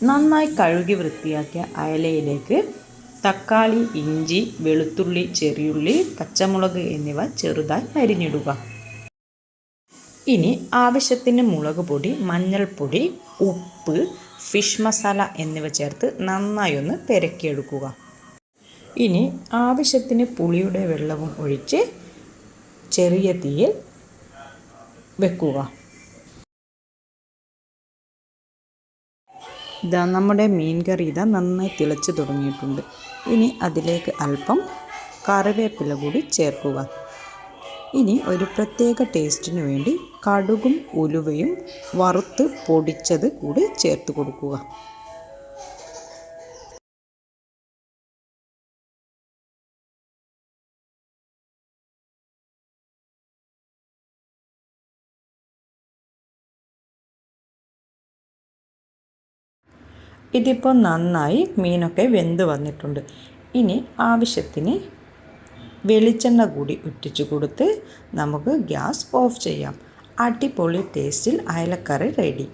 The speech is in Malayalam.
നന്നായി കഴുകി വൃത്തിയാക്കിയ അയലയിലേക്ക് തക്കാളി, ഇഞ്ചി, വെളുത്തുള്ളി, ചെറിയുള്ളി, പച്ചമുളക് എന്നിവ ചെറുതായി അരിഞ്ഞിടുക. ഇനി ആവശ്യത്തിന് മുളക് പൊടി, മഞ്ഞൾപ്പൊടി, ഉപ്പ്, ഫിഷ് മസാല എന്നിവ ചേർത്ത് നന്നായി ഒന്ന് പെരക്കിയെടുക്കുക. ഇനി ആവശ്യത്തിന് പുളിയുടെ വെള്ളവും ഒഴിച്ച് ചെറിയ തീയിൽ വെക്കുക. നമ്മുടെ മീൻ കറി നന്നായി തിളച്ച് തുടങ്ങിയിട്ടുണ്ട്. ഇനി അതിലേക്ക് അല്പം കറിവേപ്പില കൂടി ചേർക്കുക. ഇനി ഒരു പ്രത്യേക ടേസ്റ്റിന് വേണ്ടി കടുകും ഉലുവയും വറുത്ത് പൊടിച്ചത് കൂടി ചേർത്ത് കൊടുക്കുക. ഇതിപ്പോൾ നന്നായി മീനൊക്കെ വെന്ത് വന്നിട്ടുണ്ട്. ഇനി ആവശ്യത്തിന് വെളിച്ചെണ്ണ കൂടി ഉറ്റിച്ച് കൊടുത്ത് നമുക്ക് ഗ്യാസ് ഓഫ് ചെയ്യാം. അടിപൊളി ടേസ്റ്റിൽ അയലക്കറി റെഡി.